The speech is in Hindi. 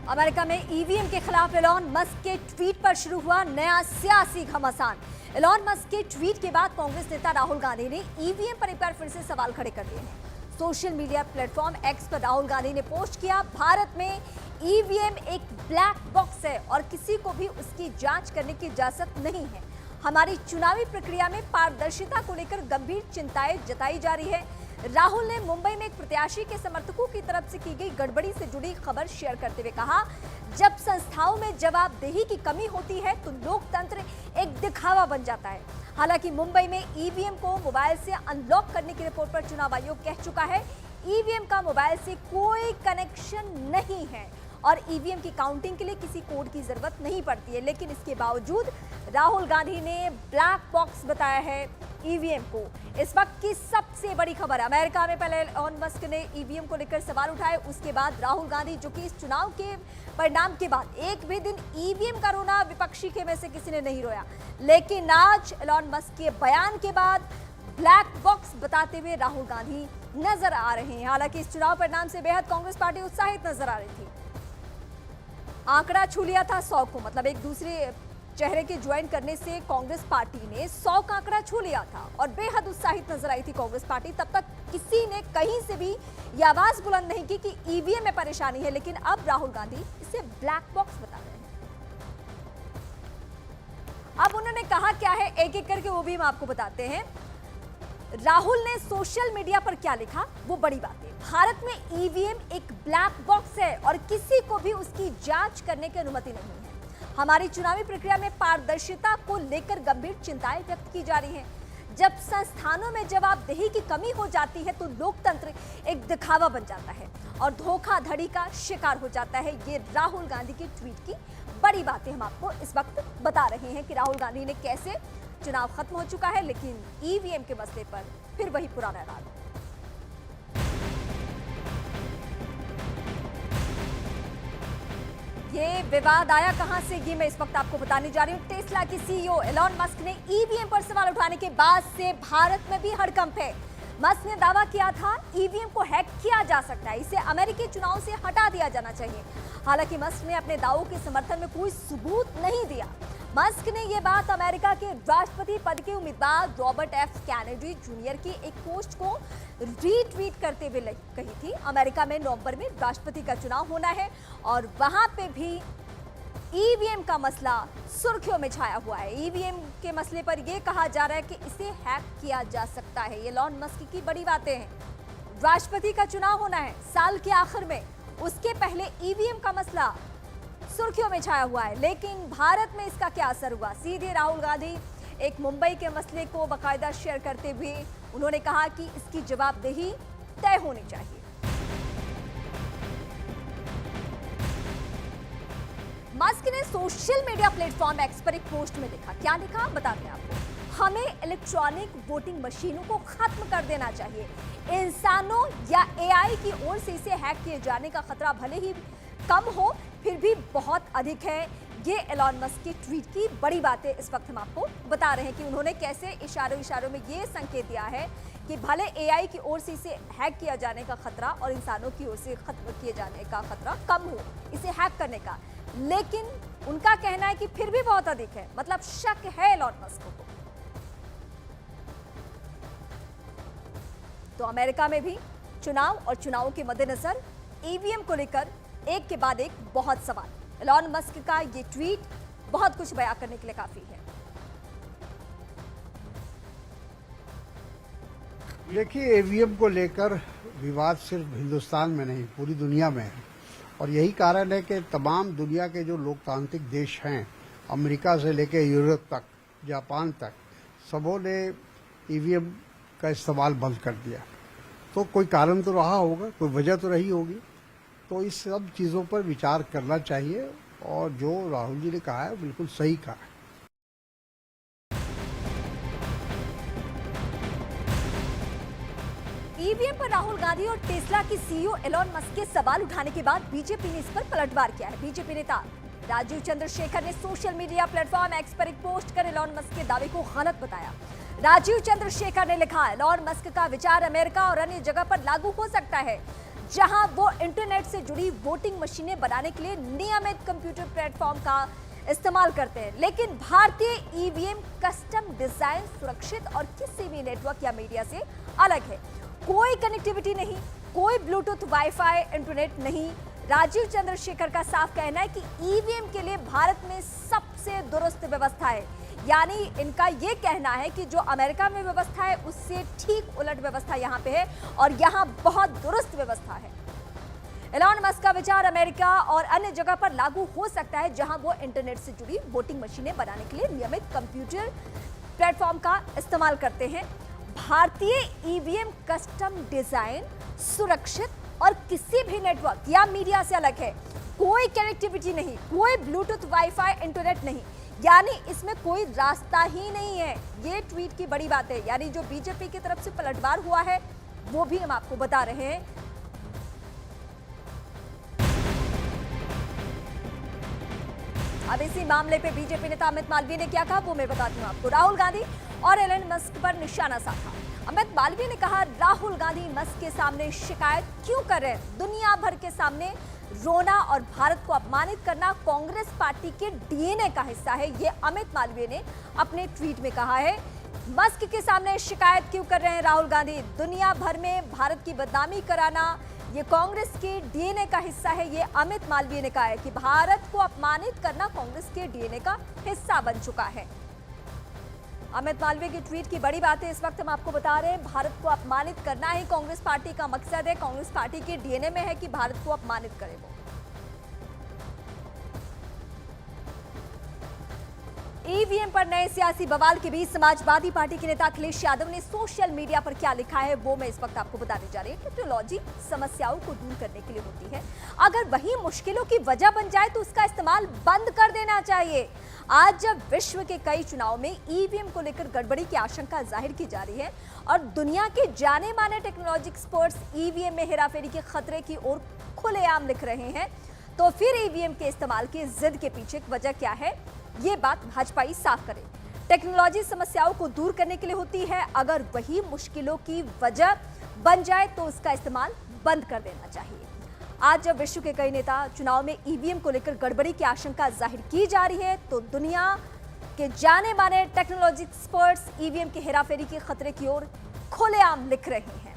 अमेरिका में ईवीएम के खिलाफ एलॉन मस्क के ट्वीट पर शुरू हुआ नया सियासी घमासान। एलॉन मस्क के ट्वीट के बाद कांग्रेस नेता राहुल गांधी ने ईवीएम पर एक बार फिर से सवाल खड़े कर दिए हैं। सोशल मीडिया प्लेटफॉर्म एक्स पर राहुल गांधी ने पोस्ट किया, भारत में ईवीएम एक ब्लैक बॉक्स है और किसी को भी उसकी जांच करने की इजाजत नहीं है। हमारी चुनावी प्रक्रिया में पारदर्शिता को लेकर गंभीर चिंताएं जताई जा रही है। राहुल ने मुंबई में एक प्रत्याशी के समर्थकों की तरफ से की गई गड़बड़ी से जुड़ी खबर शेयर करते हुए कहा, जब संस्थाओं में जवाबदेही की कमी होती है तो लोकतंत्र एक दिखावा बन जाता है। हालांकि मुंबई में ईवीएम को मोबाइल से अनलॉक करने की रिपोर्ट पर चुनाव आयोग कह चुका है, ईवीएम का मोबाइल से कोई कनेक्शन नहीं है और ईवीएम की काउंटिंग के लिए किसी कोड की जरूरत नहीं पड़ती है। लेकिन इसके बावजूद राहुल गांधी ने ब्लैक बॉक्स बताया है ईवीएम को। इस वक्त की सबसे बड़ी खबर, अमेरिका में पहले एलॉन मस्क ने ईवीएम को लेकर सवाल उठाए, उसके बाद राहुल गांधी, जो कि इस चुनाव के परिणाम के बाद एक भी दिन ईवीएम का रोना विपक्षी के में से किसी ने नहीं रोया, लेकिन आज एलॉन मस्क के बयान के बाद ब्लैक बॉक्स बताते हुए राहुल गांधी नजर आ रहे हैं। हालांकि इस चुनाव परिणाम से बेहद कांग्रेस पार्टी उत्साहित नजर आ रही थी। आंकड़ा छू लिया था 100 को, मतलब एक दूसरे चेहरे के ज्वाइन करने से कांग्रेस पार्टी ने 100 का आंकड़ा छू लिया था और बेहद उत्साहित नजर आई थी कांग्रेस पार्टी। तब तक किसी ने कहीं से भी ये आवाज बुलंद नहीं की कि ईवीएम में परेशानी है, लेकिन अब राहुल गांधी इसे ब्लैक बॉक्स बता रहे हैं। अब उन्होंने कहा क्या है, एक एक करके वो भी हम आपको बताते हैं। राहुल ने सोशल मीडिया पर क्या लिखा, वो बड़ी बात है। भारत में ईवीएम एक ब्लैक बॉक्स है और किसी को भी उसकी जांच करने की अनुमति नहीं है। हमारी चुनावी प्रक्रिया में पारदर्शिता को लेकर गंभीर चिंताएं व्यक्त की जा रही हैं। जब संस्थानों में जवाबदेही की कमी हो जाती है तो लोकतंत्र एक दिखावा बन जाता है और धोखाधड़ी का शिकार हो जाता है। ये राहुल गांधी के ट्वीट की बड़ी बातें हम आपको इस वक्त बता रहे हैं कि राहुल गांधी ने कैसे, चुनाव खत्म हो चुका है लेकिन ईवीएम के मसले पर फिर वही पुराना राग। ये विवाद आया कहां से, ये मैं इस वक्त आपको बताने जा रही हूं। टेस्ला की सीईओ एलॉन मस्क ने ईवीएम पर सवाल उठाने के बाद से भारत में भी हड़कंप है। मस्क ने दावा किया था ईवीएम को हैक किया जा सकता है, इसे अमेरिकी चुनाव से हटा दिया जाना चाहिए। हालांकि मस्क ने अपने दावों के समर्थन में कोई सबूत नहीं दिया। मस्क ने यह बात अमेरिका के राष्ट्रपति पद के उम्मीदवार रॉबर्ट एफ कैनेडी जूनियर की एक पोस्ट को रीट्वीट करते हुए कही थी। अमेरिका में नवंबर में राष्ट्रपति का चुनाव होना है और वहां पे भी ईवीएम का मसला सुर्खियों में छाया हुआ है। ईवीएम के मसले पर यह कहा जा रहा है कि इसे हैक किया जा सकता है। ये एलॉन मस्क की बड़ी बातें हैं। राष्ट्रपति का चुनाव होना है साल के आखिर में, उसके पहले ईवीएम का मसला सुर्खियों में छाया हुआ है। लेकिन भारत में इसका क्या असर हुआ? सीधे राहुल गांधी एक मुंबई के मसले को बाकायदा शेयर करते हुए उन्होंने कहा कि इसकी जवाबदेही तय होनी चाहिए। मस्क ने सोशल मीडिया प्लेटफॉर्म एक्स पर एक पोस्ट में लिखा, क्या लिखा बताते हैं आपको। हमें इलेक्ट्रॉनिक वोटिंग मशीनों को खत्म कर देना चाहिए। इंसानों या एआई की ओर से इसे हैक किए जाने का खतरा भले ही कम हो, फिर भी बहुत अधिक है। ये एलॉन मस्क की ट्वीट की बड़ी बातें इस वक्त हम आपको बता रहे हैं कि उन्होंने कैसे इशारों में ये संकेत दिया है कि भले एआई की ओर से इसे हैक किया जाने का खतरा और इंसानों की ओर से खत्म किए जाने का खतरा कम हो इसे हैक करने का, लेकिन उनका कहना है कि फिर भी बहुत अधिक है। मतलब शक है एलॉन मस्क को। तो अमेरिका में भी चुनाव और चुनावों के मद्देनजर ईवीएम को लेकर एक के बाद एक बहुत सवाल। एलॉन मस्क का ये ट्वीट बहुत कुछ बयां करने के लिए काफी है। देखिए, ईवीएम को लेकर विवाद सिर्फ हिंदुस्तान में नहीं पूरी दुनिया में है और यही कारण है कि तमाम दुनिया के जो लोकतांत्रिक देश हैं, अमेरिका से लेकर यूरोप तक, जापान तक, सबों ने ईवीएम का इस्तेमाल बंद कर दिया। तो कोई कारण तो रहा होगा, कोई वजह तो रही होगी। तो इस सब चीजों पर विचार करना चाहिए और जो राहुल जी ने कहा है बिल्कुल सही कहा है। ईवीएम पर राहुल गांधी और टेस्ला की सीईओ एलॉन मस्क के सवाल उठाने के बाद बीजेपी ने इस पर पलटवार किया है। बीजेपी नेता राजीव चंद्रशेखर ने सोशल मीडिया प्लेटफॉर्म एक्स पर एक पोस्ट कर एलॉन मस्क के दावे को गलत बताया। राजीव चंद्रशेखर ने लिखा, एलॉन मस्क का विचार अमेरिका और अन्य जगह पर लागू हो सकता है। जहां वो इंटरनेट से जुड़ी वोटिंग मशीनें बनाने के लिए नियमित कंप्यूटर प्लेटफॉर्म का इस्तेमाल करते हैं। लेकिन भारतीय ईवीएम कस्टम डिजाइन, सुरक्षित और किसी भी नेटवर्क या मीडिया से अलग है। कोई कनेक्टिविटी नहीं, कोई ब्लूटूथ, वाईफाई, इंटरनेट नहीं। राजीव चंद्रशेखर का साफ कहना है कि ईवीएम के लिए भारत में सबसे दुरुस्त व्यवस्था है। यानी इनका ये कहना है कि जो अमेरिका में व्यवस्था है उससे ठीक उलट व्यवस्था यहाँ पे है और यहाँ बहुत दुरुस्त व्यवस्था है। एलॉन मस्क का विचार अमेरिका और अन्य जगह पर लागू हो सकता है जहां वो इंटरनेट से जुड़ी वोटिंग मशीनें बनाने के लिए नियमित कंप्यूटर प्लेटफॉर्म का इस्तेमाल करते हैं। भारतीय ईवीएम कस्टम डिजाइन, सुरक्षित और किसी भी नेटवर्क या मीडिया से अलग है। कोई कनेक्टिविटी नहीं, कोई ब्लूटूथ, वाईफाई, इंटरनेट नहीं, यानी इसमें कोई रास्ता ही नहीं है। ये ट्वीट की बड़ी बात है। यानी जो बीजेपी की तरफ से पलटवार हुआ है वो भी हम आपको बता रहे हैं। अब इसी मामले पे बीजेपी नेता अमित मालवीय ने क्या कहा वो मैं बताती हूँ आपको। राहुल गांधी और एलन मस्क पर निशाना साधा। अमित मालवीय ने कहा, राहुल गांधी मस्क के सामने शिकायत क्यों कर रहे हैं? दुनिया भर के सामने रोना और भारत को अपमानित करना कांग्रेस पार्टी के डीएनए का हिस्सा है। ये अमित मालवीय ने अपने ट्वीट में कहा है। मस्क के सामने शिकायत क्यों कर रहे हैं राहुल गांधी? दुनिया भर में भारत की बदनामी कराना ये कांग्रेस के डीएनए का हिस्सा है। ये अमित मालवीय ने कहा है कि भारत को अपमानित करना कांग्रेस के डीएनए का हिस्सा बन चुका है। अमित मालवीय की ट्वीट की बड़ी बात है। इस वक्त हम आपको बता रहे हैं, भारत को अपमानित करना ही कांग्रेस पार्टी का मकसद है। कांग्रेस पार्टी के डीएनए में है कि भारत को अपमानित करे वो। ईवीएम पर नए सियासी बवाल के बीच समाजवादी पार्टी के नेता अखिलेश यादव ने सोशल मीडिया पर क्या लिखा है वो मैं इस वक्त आपको बताने जा रही हूँ। टेक्नोलॉजी समस्याओं को दूर करने के लिए होती है, अगर वही मुश्किलों की वजह बन जाए तो उसका इस्तेमाल बंद कर देना चाहिए। आज जब विश्व के कई चुनाव में ईवीएम को लेकर गड़बड़ी की आशंका जाहिर की जा रही है और दुनिया के जाने माने टेक्नोलॉजी एक्सपर्ट्स ईवीएम में हेराफेरी के खतरे की ओर खुलेआम लिख रहे हैं, तो फिर ईवीएम के इस्तेमाल की जिद के पीछे वजह क्या है, ये बात भाजपा ही साफ करे। टेक्नोलॉजी समस्याओं को दूर करने के लिए होती है, अगर वही मुश्किलों की वजह बन जाए तो उसका इस्तेमाल बंद कर देना चाहिए। आज जब विश्व के कई नेता चुनाव में ईवीएम को लेकर गड़बड़ी की आशंका जाहिर की जा रही है, तो दुनिया के जाने माने टेक्नोलॉजी एक्सपर्ट्स ईवीएम के हेराफेरी के खतरे की ओर खुलेआम लिख रहे हैं।